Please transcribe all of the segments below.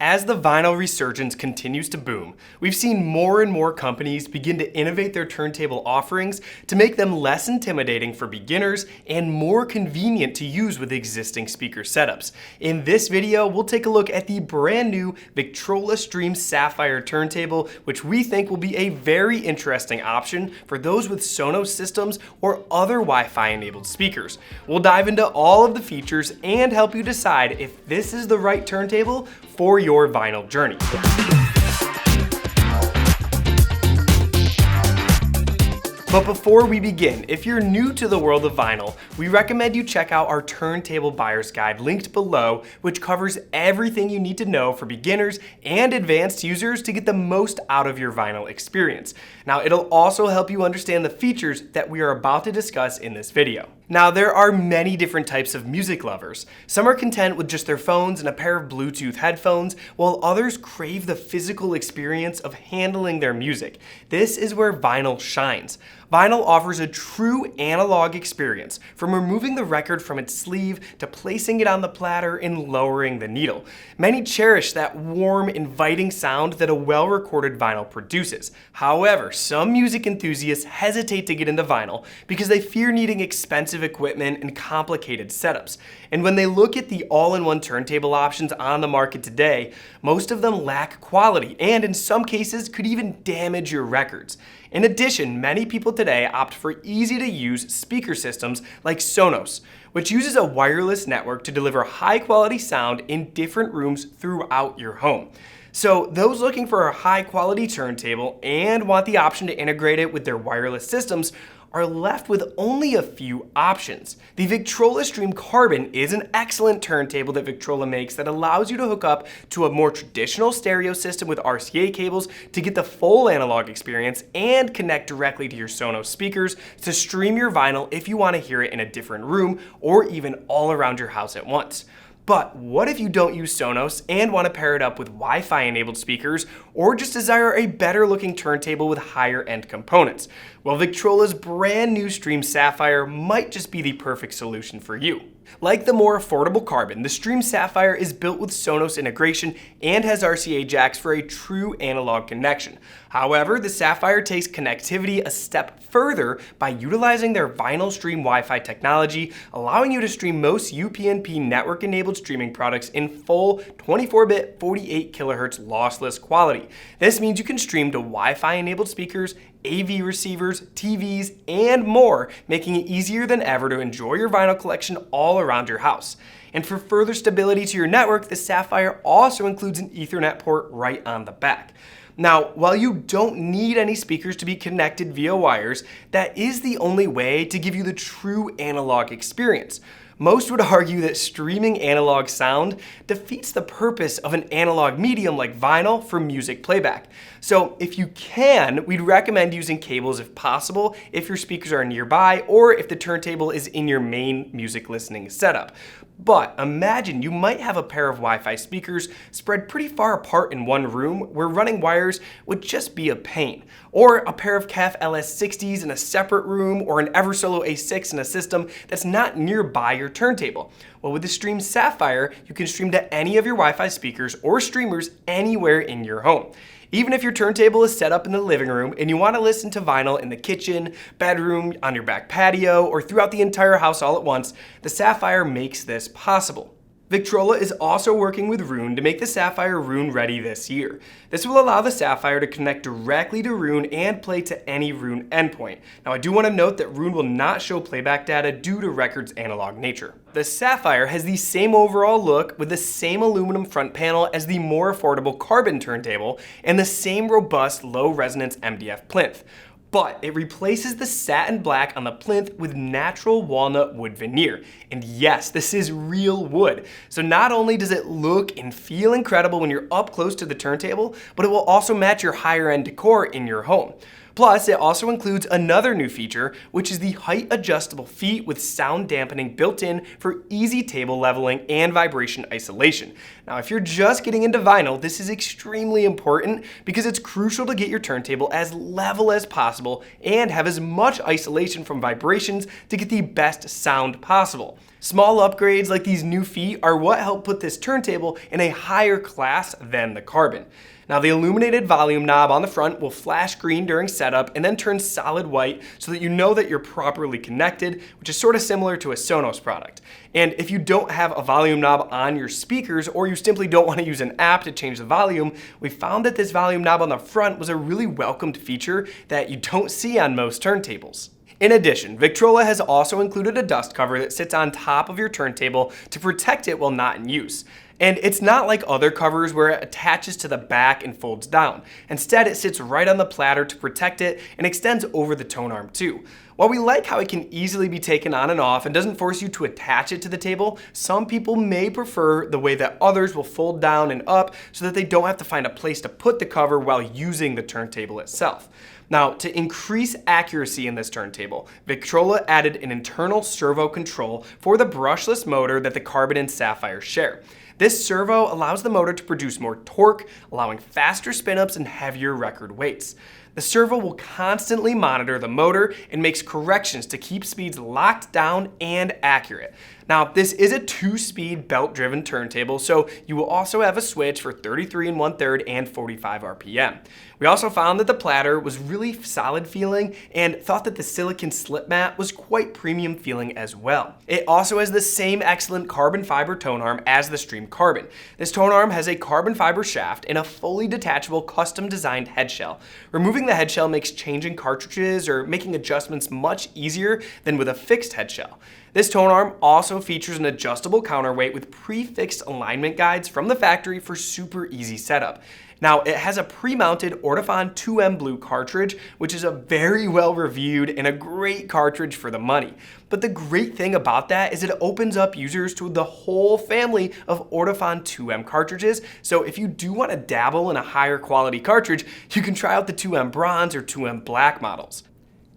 As the vinyl resurgence continues to boom, we've seen more and more companies begin to innovate their turntable offerings to make them less intimidating for beginners and more convenient to use with existing speaker setups. In this video, we'll take a look at the brand new Victrola Stream Sapphire Turntable, which we think will be a very interesting option for those with Sonos systems or other Wi-Fi enabled speakers. We'll dive into all of the features and help you decide if this is the right turntable for your vinyl journey. But before we begin, if you're new to the world of vinyl, we recommend you check out our Turntable Buyer's Guide linked below, which covers everything you need to know for beginners and advanced users to get the most out of your vinyl experience. Now, it'll also help you understand the features that we are about to discuss in this video. Now, there are many different types of music lovers. Some are content with just their phones and a pair of Bluetooth headphones, while others crave the physical experience of handling their music. This is where vinyl shines. Vinyl offers a true analog experience, from removing the record from its sleeve to placing it on the platter and lowering the needle. Many cherish that warm, inviting sound that a well-recorded vinyl produces. However, some music enthusiasts hesitate to get into vinyl because they fear needing expensive equipment and complicated setups. And when they look at the all-in-one turntable options on the market today, most of them lack quality and in some cases could even damage your records. In addition, many people today opt for easy-to-use speaker systems like Sonos, which uses a wireless network to deliver high-quality sound in different rooms throughout your home. So those looking for a high-quality turntable and want the option to integrate it with their wireless systems are left with only a few options. The Victrola Stream Carbon is an excellent turntable that Victrola makes that allows you to hook up to a more traditional stereo system with RCA cables to get the full analog experience and connect directly to your Sonos speakers to stream your vinyl if you want to hear it in a different room or even all around your house at once. But what if you don't use Sonos and want to pair it up with Wi-Fi enabled speakers or just desire a better looking turntable with higher end components? Well, Victrola's brand new Stream Sapphire might just be the perfect solution for you. Like the more affordable Carbon, the Stream Sapphire is built with Sonos integration and has RCA jacks for a true analog connection. However, the Sapphire takes connectivity a step further by utilizing their Vinyl Stream Wi-Fi technology, allowing you to stream most UPnP network-enabled streaming products in full 24-bit 48 kHz lossless quality. This means you can stream to Wi-Fi enabled speakers, AV receivers, TVs, and more, making it easier than ever to enjoy your vinyl collection all around your house. And for further stability to your network, the Sapphire also includes an Ethernet port right on the back. Now, while you don't need any speakers to be connected via wires, that is the only way to give you the true analog experience. Most would argue that streaming analog sound defeats the purpose of an analog medium like vinyl for music playback. So if you can, we'd recommend using cables if possible, if your speakers are nearby or if the turntable is in your main music listening setup. But imagine you might have a pair of Wi-Fi speakers spread pretty far apart in one room where running wires would just be a pain. Or a pair of KEF LS60s in a separate room or an Eversolo A6 in a system that's not nearby your turntable. Well, with the Stream Sapphire, you can stream to any of your Wi-Fi speakers or streamers anywhere in your home. Even if your turntable is set up in the living room and you want to listen to vinyl in the kitchen, bedroom, on your back patio, or throughout the entire house all at once, the Sapphire makes this possible. Victrola is also working with Roon to make the Sapphire Roon ready this year. This will allow the Sapphire to connect directly to Roon and play to any Roon endpoint. Now, I do want to note that Roon will not show playback data due to record's analog nature. The Sapphire has the same overall look with the same aluminum front panel as the more affordable Carbon turntable and the same robust low resonance MDF plinth. But it replaces the satin black on the plinth with natural walnut wood veneer. And yes, this is real wood. So not only does it look and feel incredible when you're up close to the turntable, but it will also match your higher end decor in your home. Plus, it also includes another new feature, which is the height adjustable feet with sound dampening built in for easy table leveling and vibration isolation. Now, if you're just getting into vinyl, this is extremely important because it's crucial to get your turntable as level as possible and have as much isolation from vibrations to get the best sound possible. Small upgrades like these new feet are what help put this turntable in a higher class than the Carbon. Now, the illuminated volume knob on the front will flash green during setup and then turn solid white so that you know that you're properly connected, which is sort of similar to a Sonos product. And if you don't have a volume knob on your speakers, or you simply don't want to use an app to change the volume, we found that this volume knob on the front was a really welcomed feature that you don't see on most turntables. In addition, Victrola has also included a dust cover that sits on top of your turntable to protect it while not in use. And it's not like other covers where it attaches to the back and folds down. Instead, it sits right on the platter to protect it and extends over the tone arm too. While we like how it can easily be taken on and off and doesn't force you to attach it to the table, some people may prefer the way that others will fold down and up so that they don't have to find a place to put the cover while using the turntable itself. Now, to increase accuracy in this turntable, Victrola added an internal servo control for the brushless motor that the Carbon and Sapphire share. This servo allows the motor to produce more torque, allowing faster spin-ups and heavier record weights. The servo will constantly monitor the motor and makes corrections to keep speeds locked down and accurate. Now, this is a 2-speed belt-driven turntable, so you will also have a switch for 33 1/3 and 45 RPM. We also found that the platter was really solid feeling and thought that the silicone slip mat was quite premium feeling as well. It also has the same excellent carbon fiber tone arm as the Stream Carbon. This tone arm has a carbon fiber shaft and a fully detachable custom designed head shell. Removing the head shell makes changing cartridges or making adjustments much easier than with a fixed head shell. This tone arm also features an adjustable counterweight with pre-fixed alignment guides from the factory for super easy setup. Now, it has a pre-mounted Ortofon 2M Blue cartridge, which is a very well reviewed and a great cartridge for the money. But the great thing about that is it opens up users to the whole family of Ortofon 2M cartridges. So if you do want to dabble in a higher quality cartridge, you can try out the 2M Bronze or 2M Black models.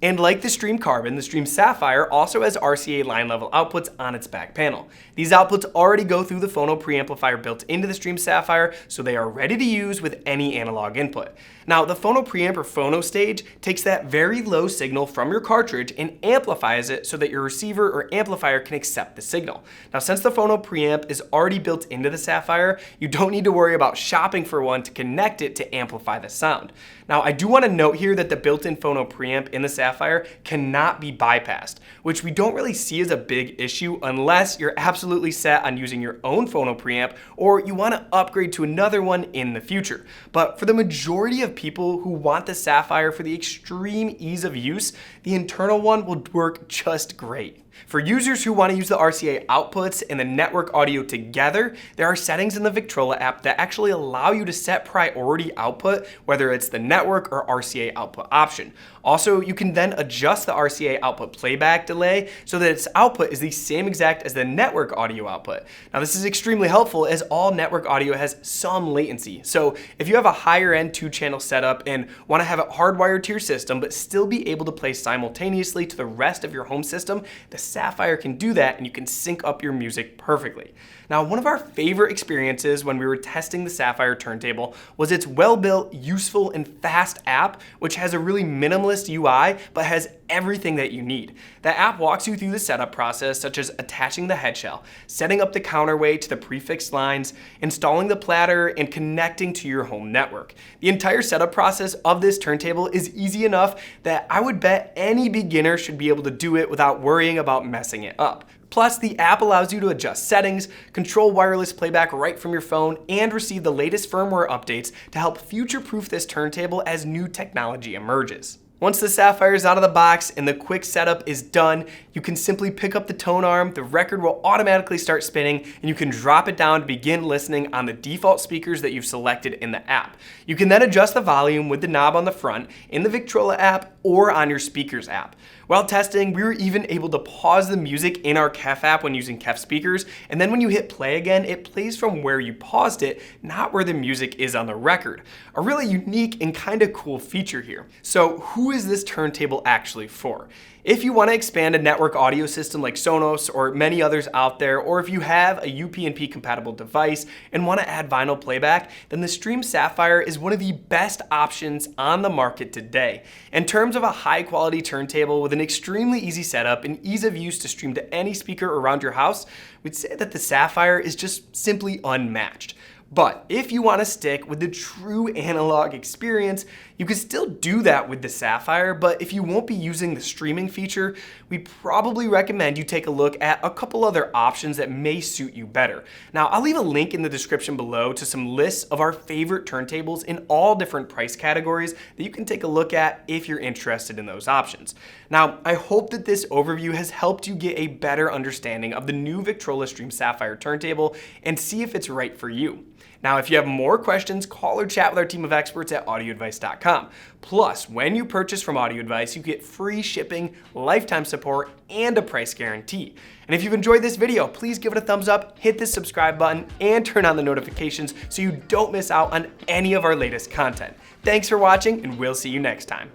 And like the Stream Carbon, the Stream Sapphire also has RCA line level outputs on its back panel. These outputs already go through the phono preamplifier built into the Stream Sapphire, so they are ready to use with any analog input. Now, the phono preamp or phono stage takes that very low signal from your cartridge and amplifies it so that your receiver or amplifier can accept the signal. Now, since the phono preamp is already built into the Sapphire, you don't need to worry about shopping for one to connect it to amplify the sound. Now, I do want to note here that the built-in phono preamp in the Sapphire cannot be bypassed, which we don't really see as a big issue unless you're absolutely set on using your own phono preamp or you want to upgrade to another one in the future. But for the majority of people who want the Sapphire for the extreme ease of use, the internal one will work just great. For users who want to use the RCA outputs and the network audio together, there are settings in the Victrola app that actually allow you to set priority output, whether it's the network or RCA output option. Also, you can then adjust the RCA output playback delay so that its output is the same exact as the network audio output. Now, this is extremely helpful as all network audio has some latency. So if you have a higher end 2-channel setup and want to have it hardwired to your system but still be able to play simultaneously to the rest of your home system, the Sapphire can do that and you can sync up your music perfectly. Now, one of our favorite experiences when we were testing the Sapphire turntable was its well-built, useful, and fast app, which has a really minimalist UI, but has everything that you need. The app walks you through the setup process, such as attaching the head shell, setting up the counterweight to the prefixed lines, installing the platter, and connecting to your home network. The entire setup process of this turntable is easy enough that I would bet any beginner should be able to do it without worrying about messing it up. Plus, the app allows you to adjust settings, control wireless playback right from your phone, and receive the latest firmware updates to help future-proof this turntable as new technology emerges. Once the Sapphire is out of the box and the quick setup is done, you can simply pick up the tone arm, the record will automatically start spinning, and you can drop it down to begin listening on the default speakers that you've selected in the app. You can then adjust the volume with the knob on the front in the Victrola app or on your speakers app. While testing, we were even able to pause the music in our KEF app when using KEF speakers, and then when you hit play again, it plays from where you paused it, not where the music is on the record. A really unique and kind of cool feature here. So who is this turntable actually for? If you want to expand a network audio system like Sonos or many others out there, or if you have a UPnP compatible device and want to add vinyl playback, then the Stream Sapphire is one of the best options on the market today. In terms of a high quality turntable with an extremely easy setup and ease of use to stream to any speaker around your house, we'd say that the Sapphire is just simply unmatched. But if you want to stick with the true analog experience, you can still do that with the Sapphire, but if you won't be using the streaming feature, we'd probably recommend you take a look at a couple other options that may suit you better. Now, I'll leave a link in the description below to some lists of our favorite turntables in all different price categories that you can take a look at if you're interested in those options. Now, I hope that this overview has helped you get a better understanding of the new Victrola Stream Sapphire turntable and see if it's right for you. Now, if you have more questions, call or chat with our team of experts at audioadvice.com. Plus, when you purchase from Audio Advice, you get free shipping, lifetime support, and a price guarantee. And if you've enjoyed this video, please give it a thumbs up, hit the subscribe button, and turn on the notifications so you don't miss out on any of our latest content. Thanks for watching, and we'll see you next time.